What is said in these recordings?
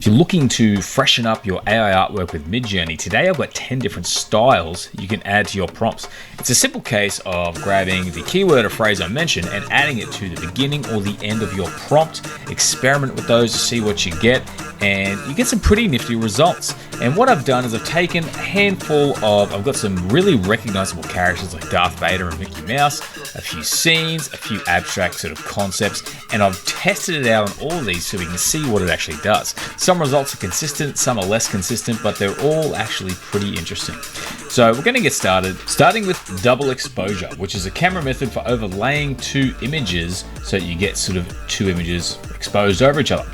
If you're looking to freshen up your AI artwork with Midjourney, today I've got 10 different styles you can add to your prompts. It's a simple case of grabbing the keyword or phrase I mentioned and adding it to the beginning or the end of your prompt. Experiment with those to see what you get, and you get some pretty nifty results. And what I've done is I've taken a handful of, I've got some really recognizable characters like Darth Vader and Mickey Mouse, a few scenes, a few abstract sort of concepts, and I've tested it out on all of these so we can see what it actually does. Some results are consistent, some are less consistent, but they're all actually pretty interesting. So we're going to get started, starting with double exposure, which is a camera method for overlaying two images so you get sort of two images exposed over each other.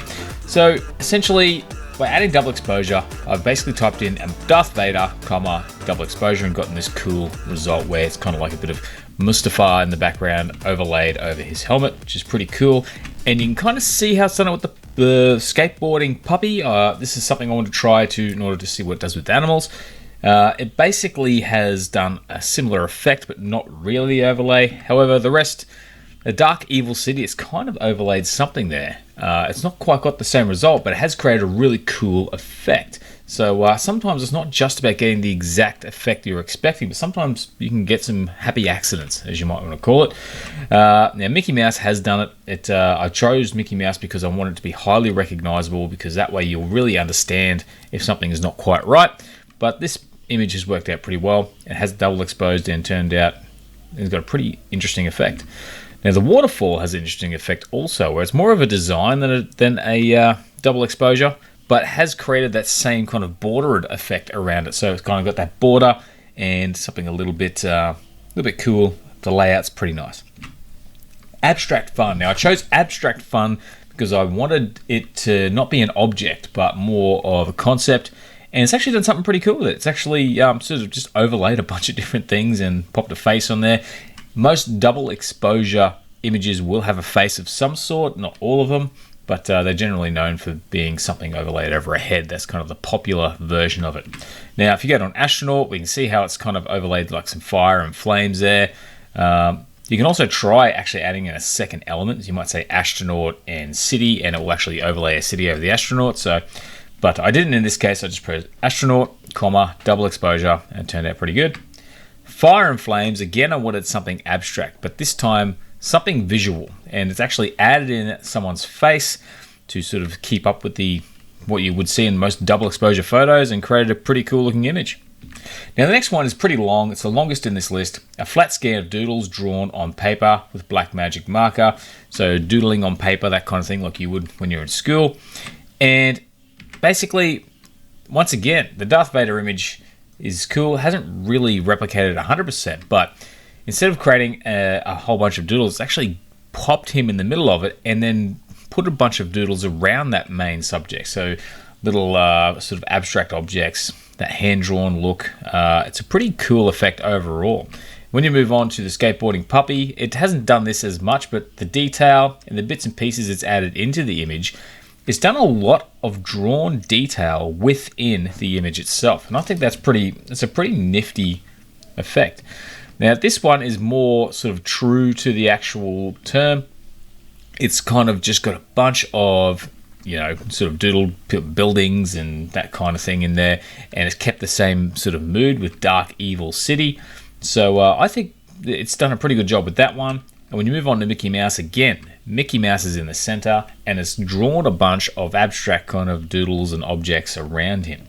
So essentially, by adding double exposure, I've basically typed in Darth Vader, double exposure, and gotten this cool result where it's kind of like a bit of Mustafa in the background overlaid over his helmet, which is pretty cool. And you can kind of see how it's done it with the skateboarding puppy. This is something I want to try in order to see what it does with animals. It basically has done a similar effect, but not really overlay. However, the rest, a dark evil city, it's kind of overlaid something there. It's not quite got the same result, but it has created a really cool effect. So sometimes it's not just about getting the exact effect you're expecting, but sometimes you can get some happy accidents, as you might want to call it. Now, Mickey Mouse has done it. I chose Mickey Mouse because I want it to be highly recognizable, because that way you'll really understand if something is not quite right. But this image has worked out pretty well. It has double exposed and turned out it's got a pretty interesting effect. Now, the waterfall has an interesting effect also, where it's more of a design than a double exposure, but has created that same kind of bordered effect around it. So it's kind of got that border and something a little bit cool. The layout's pretty nice. Abstract fun. Now, I chose abstract fun because I wanted it to not be an object, but more of a concept. And it's actually done something pretty cool with it. It's actually sort of just overlaid a bunch of different things and popped a face on there. Most double exposure images will have a face of some sort, not all of them, but they're generally known for being something overlaid over a head. That's kind of the popular version of it. Now, if you go to an astronaut, we can see how it's kind of overlaid like some fire and flames there. You can also try actually adding in a second element. You might say astronaut and city, and it will actually overlay a city over the astronaut. But I didn't in this case. I just pressed astronaut, double exposure, and it turned out pretty good. Fire and flames, again, I wanted something abstract, but this time something visual, and it's actually added in someone's face to sort of keep up with what you would see in most double exposure photos, and created a pretty cool looking image. Now, the next one is pretty long. It's the longest in this list. A flat scan of doodles drawn on paper with black magic marker. So doodling on paper, that kind of thing, like you would when you're in school. And basically, once again, the Darth Vader image is cool. It hasn't really replicated 100%, but instead of creating a whole bunch of doodles, it's actually popped him in the middle of it and then put a bunch of doodles around that main subject. So little sort of abstract objects, that hand-drawn look. It's a pretty cool effect overall. When you move on to the skateboarding puppy, it hasn't done this as much, but the detail and the bits and pieces it's added into the image, it's done a lot of drawn detail within the image itself. And I think that's a pretty nifty effect. Now, this one is more sort of true to the actual term. It's kind of just got a bunch of, sort of doodled buildings and that kind of thing in there. And it's kept the same sort of mood with dark, evil city. So I think it's done a pretty good job with that one. And when you move on to Mickey Mouse, again, Mickey Mouse is in the center, and it's drawn a bunch of abstract kind of doodles and objects around him.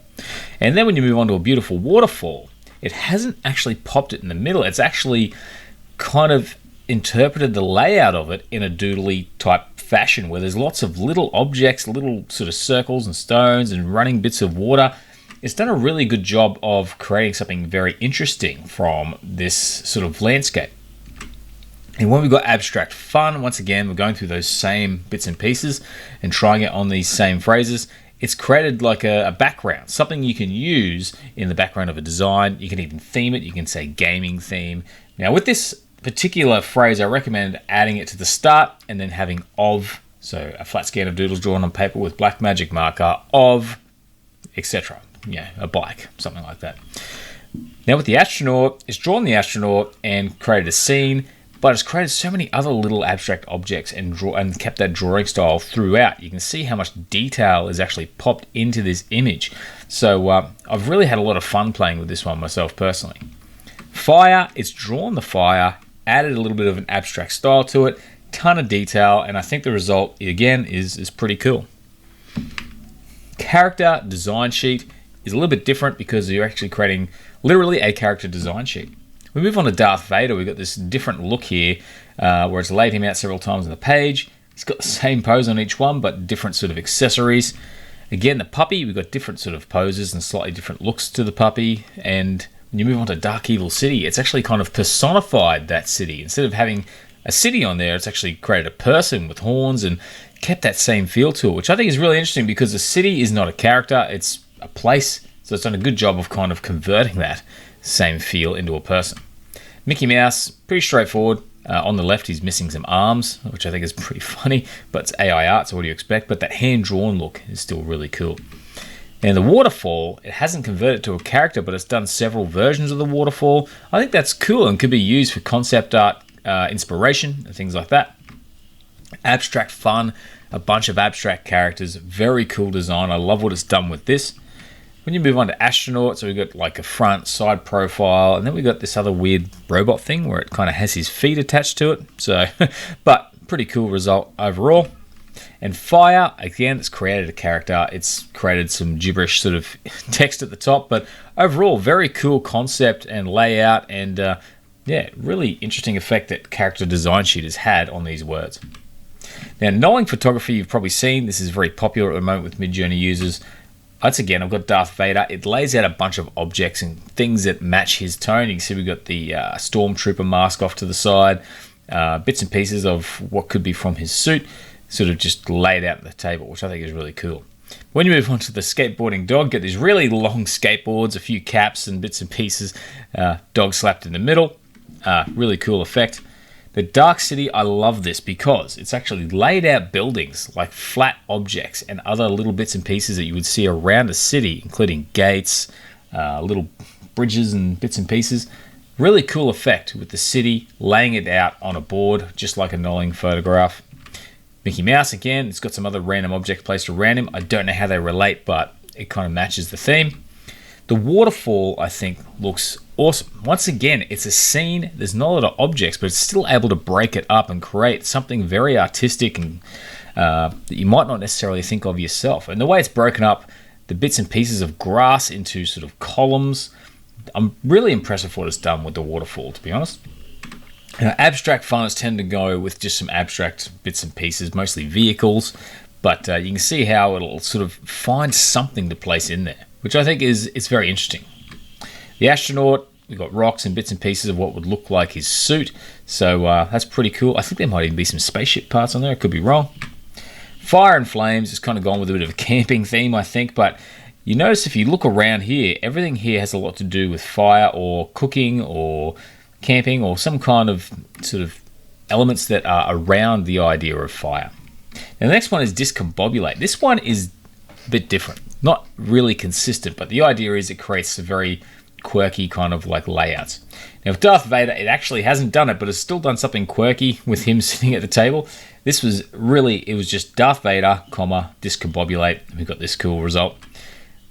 And then when you move on to a beautiful waterfall, it hasn't actually popped it in the middle. It's actually kind of interpreted the layout of it in a doodly type fashion, where there's lots of little objects, little sort of circles and stones and running bits of water. It's done a really good job of creating something very interesting from this sort of landscape. And when we've got abstract fun, once again, we're going through those same bits and pieces and trying it on these same phrases. It's created like a background, something you can use in the background of a design. You can even theme it. You can say gaming theme. Now, with this particular phrase, I recommend adding it to the start and then having of, so a flat scan of doodles drawn on paper with black magic marker of, etc. Yeah, a bike, something like that. Now with the astronaut, it's drawn the astronaut and created a scene, but it's created so many other little abstract objects and kept that drawing style throughout. You can see how much detail is actually popped into this image. So I've really had a lot of fun playing with this one myself personally. Fire, it's drawn the fire, added a little bit of an abstract style to it, ton of detail, and I think the result again is pretty cool. Character design sheet is a little bit different because you're actually creating literally a character design sheet. We move on to Darth Vader. We've got this different look here where it's laid him out several times on the page. He's got the same pose on each one, but different sort of accessories. Again, the puppy, we've got different sort of poses and slightly different looks to the puppy. And when you move on to Dark Evil City, it's actually kind of personified that city. Instead of having a city on there, it's actually created a person with horns and kept that same feel to it, which I think is really interesting because the city is not a character, it's a place. So it's done a good job of kind of converting that same feel into a person. Mickey Mouse, pretty straightforward. On the left, he's missing some arms, which I think is pretty funny, but it's AI art, so what do you expect? But that hand-drawn look is still really cool. And the waterfall, it hasn't converted to a character, but it's done several versions of the waterfall. I think that's cool and could be used for concept art, inspiration, and things like that. Abstract fun, a bunch of abstract characters, very cool design. I love what it's done with this. When you move on to astronaut, so we've got like a front, side profile, and then we've got this other weird robot thing where it kind of has his feet attached to it. So, but pretty cool result overall. And fire, again, it's created a character. It's created some gibberish sort of text at the top, but overall, very cool concept and layout, and yeah, really interesting effect that character design sheet has had on these words. Now, Knolling Photography, you've probably seen. This is very popular at the moment with Midjourney users. Once again, I've got Darth Vader. It lays out a bunch of objects and things that match his tone. You can see we've got the Stormtrooper mask off to the side, bits and pieces of what could be from his suit, sort of just laid out on the table, which I think is really cool. When you move on to the skateboarding dog, get these really long skateboards, a few caps and bits and pieces, dog slapped in the middle. Really cool effect. The Dark City, I love this because it's actually laid out buildings like flat objects and other little bits and pieces that you would see around a city, including gates, little bridges and bits and pieces. Really cool effect with the city laying it out on a board, just like a Knolling photograph. Mickey Mouse, again, it's got some other random objects placed around him. I don't know how they relate, but it kind of matches the theme. The waterfall, I think, looks awesome. Once again, it's a scene. There's not a lot of objects, but it's still able to break it up and create something very artistic and that you might not necessarily think of yourself. And the way it's broken up, the bits and pieces of grass into sort of columns, I'm really impressed with what it's done with the waterfall, to be honest. Abstract funnels tend to go with just some abstract bits and pieces, mostly vehicles, but you can see how it'll sort of find something to place in there, which I think it's very interesting. The astronaut, we've got rocks and bits and pieces of what would look like his suit, so that's pretty cool. I think there might even be some spaceship parts on there, I could be wrong. Fire and flames has kind of gone with a bit of a camping theme, I think, but you notice if you look around here, everything here has a lot to do with fire or cooking or camping or some kind of sort of elements that are around the idea of fire. Now the next one is Discombobulate. This one is a bit different, not really consistent, but the idea is it creates a very quirky kind of like layouts. Now with Darth Vader, it actually hasn't done it, but it's still done something quirky with him sitting at the table. This was really, it was just Darth Vader, comma, Discombobulate, and we've got this cool result.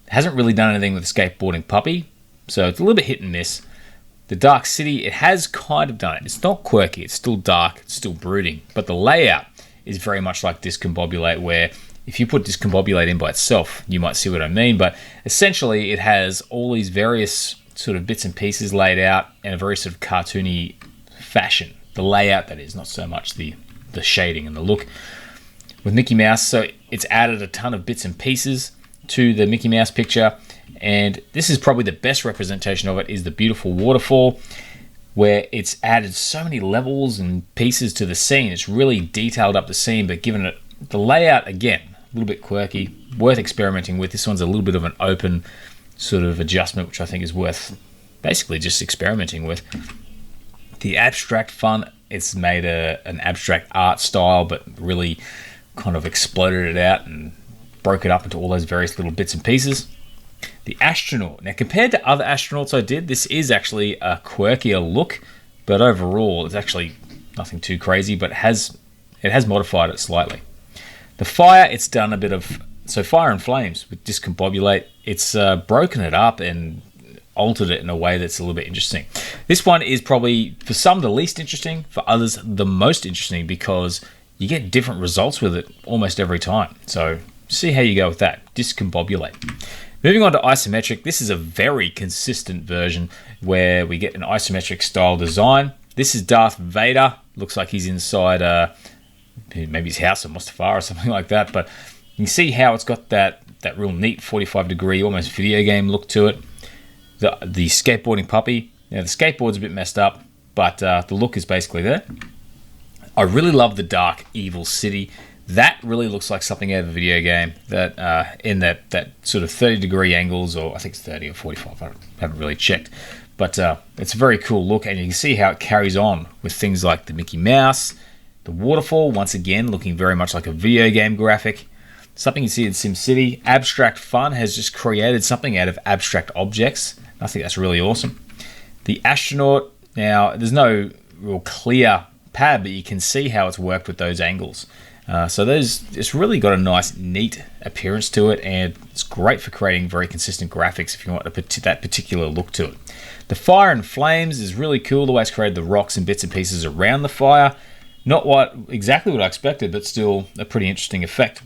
It hasn't really done anything with the skateboarding puppy, so it's a little bit hit and miss. The Dark City, it has kind of done it. It's not quirky, it's still dark, it's still brooding, but the layout is very much like Discombobulate, where if you put Discombobulate in by itself, you might see what I mean, but essentially it has all these various sort of bits and pieces laid out in a very sort of cartoony fashion. The layout, that is, not so much the shading and the look. With Mickey Mouse, so it's added a ton of bits and pieces to the Mickey Mouse picture, and this is probably the best representation of it, is the beautiful waterfall, where it's added so many levels and pieces to the scene. It's really detailed up the scene, but given it the layout, again, a little bit quirky, worth experimenting with. This one's a little bit of an open sort of adjustment, which I think is worth basically just experimenting with. The abstract fun, it's made an abstract art style, but really kind of exploded it out and broke it up into all those various little bits and pieces. The astronaut. Now, compared to other astronauts I did, this is actually a quirkier look, but overall, it's actually nothing too crazy, but it has modified it slightly. The fire, it's done a bit of, so fire and flames with Discombobulate. It's broken it up and altered it in a way that's a little bit interesting. This one is probably, for some, the least interesting, for others, the most interesting, because you get different results with it almost every time. So see how you go with that. Discombobulate. Moving on to isometric, this is a very consistent version where we get an isometric style design. This is Darth Vader. Looks like he's inside maybe his house or Mustafar or something like that, but you can see how it's got that real neat 45-degree, almost video game look to it. The skateboarding puppy. Now the skateboard's a bit messed up, but the look is basically there. I really love the dark evil city. That really looks like something out of a video game. That in that sort of 30-degree angles, or I think it's 30 or 45. I haven't really checked, but it's a very cool look, and you can see how it carries on with things like the Mickey Mouse, the waterfall. Once again, looking very much like a video game graphic. Something you see in SimCity. Abstract Fun has just created something out of abstract objects. I think that's really awesome. The astronaut. Now, there's no real clear pad, but you can see how it's worked with those angles. It's really got a nice, neat appearance to it, and it's great for creating very consistent graphics if you want that particular look to it. The fire and flames is really cool, the way it's created the rocks and bits and pieces around the fire. Not exactly what I expected, but still a pretty interesting effect.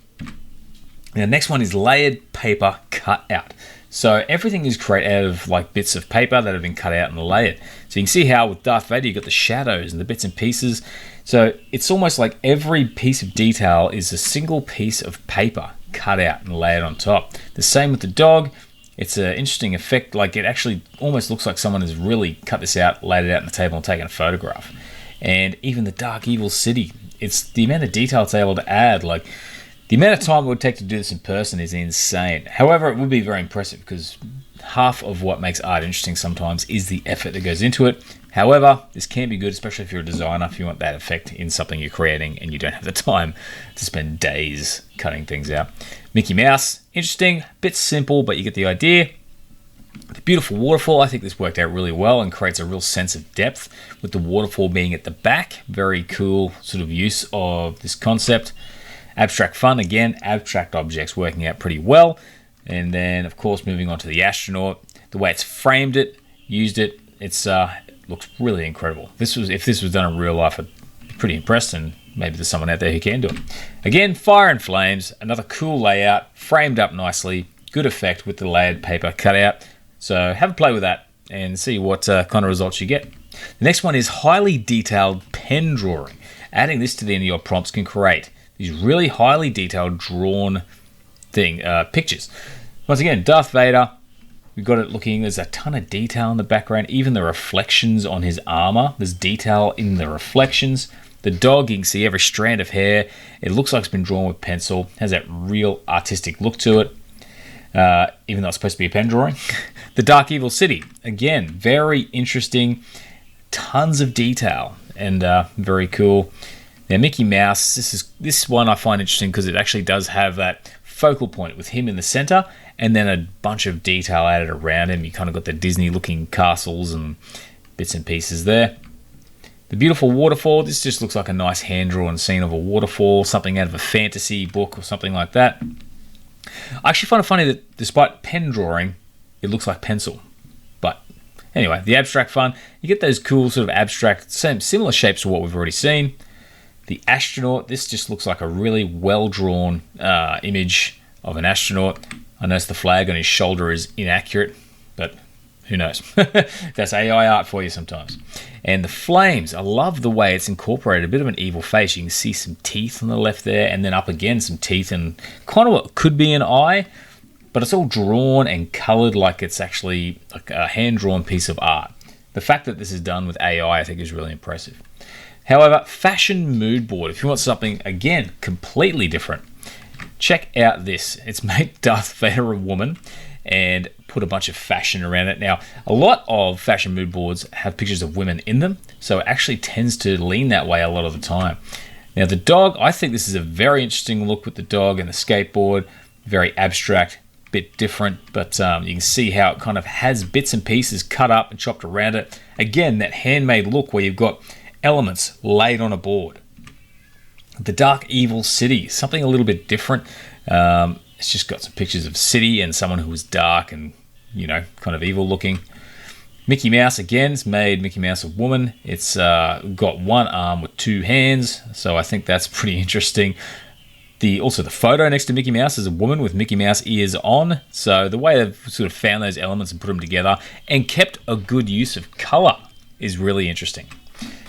Now, the next one is layered paper cutout. So everything is created out of like bits of paper that have been cut out and layered. So you can see how with Darth Vader, you've got the shadows and the bits and pieces. So it's almost like every piece of detail is a single piece of paper cut out and layered on top. The same with the dog. It's an interesting effect. Like it actually almost looks like someone has really cut this out, laid it out on the table and taken a photograph. And even the dark evil city, it's the amount of detail it's able to add. Like the amount of time it would take to do this in person is insane. However, it would be very impressive because half of what makes art interesting sometimes is the effort that goes into it. However, this can be good, especially if you're a designer, if you want that effect in something you're creating and you don't have the time to spend days cutting things out. Mickey Mouse, interesting, bit simple, but you get the idea. The beautiful waterfall, I think this worked out really well and creates a real sense of depth with the waterfall being at the back. Very cool sort of use of this concept. Abstract Fun, again, abstract objects working out pretty well. And then, of course, moving on to the astronaut, the way it's framed it, used it, it looks really incredible. If this was done in real life, I'd be pretty impressed, and maybe there's someone out there who can do it. Again, fire and flames, another cool layout, framed up nicely, good effect with the layered paper cutout. So have a play with that and see what kind of results you get. The next one is highly detailed pen drawing. Adding this to the end of your prompts can create these really highly detailed drawn pictures. Once again, Darth Vader, we've got it looking, there's a ton of detail in the background, even the reflections on his armor, there's detail in the reflections. The dog, you can see every strand of hair, it looks like it's been drawn with pencil, has that real artistic look to it. Even though it's supposed to be a pen drawing. The Dark Evil City, again, very interesting, tons of detail, and very cool. Now, Mickey Mouse, this one I find interesting because it actually does have that focal point with him in the center, and then a bunch of detail added around him. You kind of got the Disney-looking castles and bits and pieces there. The beautiful waterfall, this just looks like a nice hand-drawn scene of a waterfall, something out of a fantasy book or something like that. I actually find it funny that despite pen drawing, it looks like pencil. But anyway, the abstract fun, you get those cool sort of abstract, similar shapes to what we've already seen. The astronaut, this just looks like a really well-drawn image of an astronaut. I notice the flag on his shoulder is inaccurate, but who knows? That's AI art for you sometimes. And the flames, I love the way it's incorporated a bit of an evil face. You can see some teeth on the left there, and then up again some teeth and kind of what could be an eye, but it's all drawn and colored like it's actually like a hand-drawn piece of art. The fact that this is done with AI, I think, is really impressive. However, fashion mood board, if you want something, again, completely different, check out this. It's made Darth Vader a woman and put a bunch of fashion around it. Now, a lot of fashion mood boards have pictures of women in them, so it actually tends to lean that way a lot of the time. Now, the dog, I think this is a very interesting look with the dog and the skateboard, very abstract, bit different, but you can see how it kind of has bits and pieces cut up and chopped around it. Again, that handmade look where you've got elements laid on a board. The Dark Evil City, something a little bit different. It's just got some pictures of city and someone who is dark and, you know, kind of evil looking. Mickey Mouse, again, it's made Mickey Mouse a woman. It's got one arm with two hands, so I think that's pretty interesting. Also, the photo next to Mickey Mouse is a woman with Mickey Mouse ears on. So the way they've sort of found those elements and put them together and kept a good use of color is really interesting.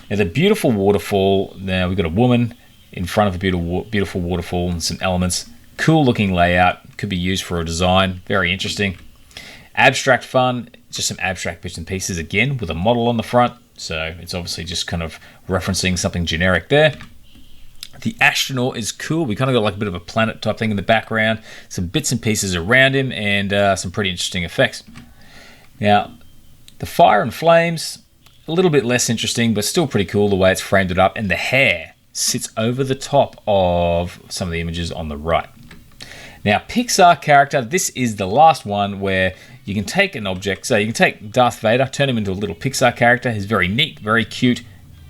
Now, the beautiful waterfall. Now we've got a woman in front of a beautiful waterfall and some elements. Cool looking layout. Could be used for a design. Very interesting. Abstract fun. Just some abstract bits and pieces again with a model on the front. So it's obviously just kind of referencing something generic there. The astronaut is cool. We kind of got like a bit of a planet type thing in the background. Some bits and pieces around him and some pretty interesting effects. Now, the fire and flames, a little bit less interesting, but still pretty cool the way it's framed it up. And the hair sits over the top of some of the images on the right. Now, Pixar Character, this is the last one where you can take an object. So you can take Darth Vader, turn him into a little Pixar character. He's very neat, very cute,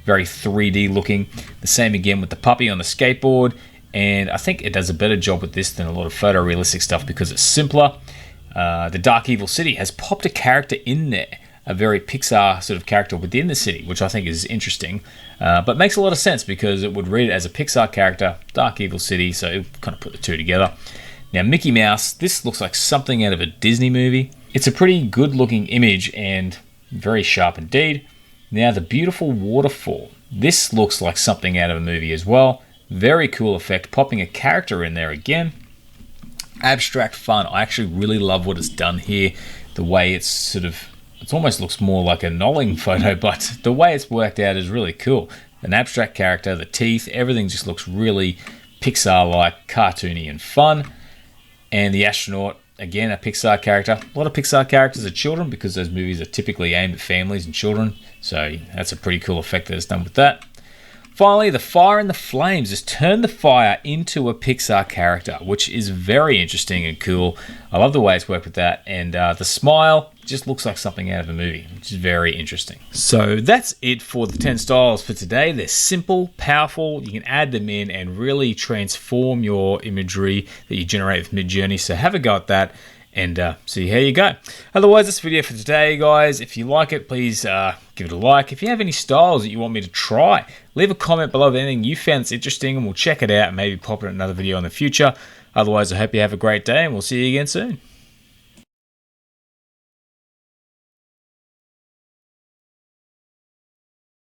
very 3D looking. The same again with the puppy on the skateboard. And I think it does a better job with this than a lot of photorealistic stuff because it's simpler. The Dark Evil City has popped a character in there, a very Pixar sort of character within the city, which I think is interesting. But makes a lot of sense because it would read it as a Pixar character, Dark Evil City, so it kind of put the two together. Now, Mickey Mouse, this looks like something out of a Disney movie. It's a pretty good looking image and very sharp indeed. Now, the beautiful waterfall. This looks like something out of a movie as well. Very cool effect, popping a character in there again. Abstract fun. I actually really love what it's done here. The way it's sort of, it almost looks more like a Knolling photo, but the way it's worked out is really cool. An abstract character, the teeth, everything just looks really Pixar-like, cartoony and fun. And the astronaut, again, a Pixar character. A lot of Pixar characters are children because those movies are typically aimed at families and children. So that's a pretty cool effect that it's done with that. Finally, the fire and the flames has turned the fire into a Pixar character, which is very interesting and cool. I love the way it's worked with that. And the smile just looks like something out of a movie, which is very interesting. So that's it for the 10 styles for today. They're simple, powerful. You can add them in and really transform your imagery that you generate with Midjourney. So have a go at that and see how you go. Otherwise, that's the video for today, guys. If you like it, please give it a like. If you have any styles that you want me to try, leave a comment below of anything you found that's interesting and we'll check it out and maybe pop it in another video in the future. Otherwise, I hope you have a great day and we'll see you again soon.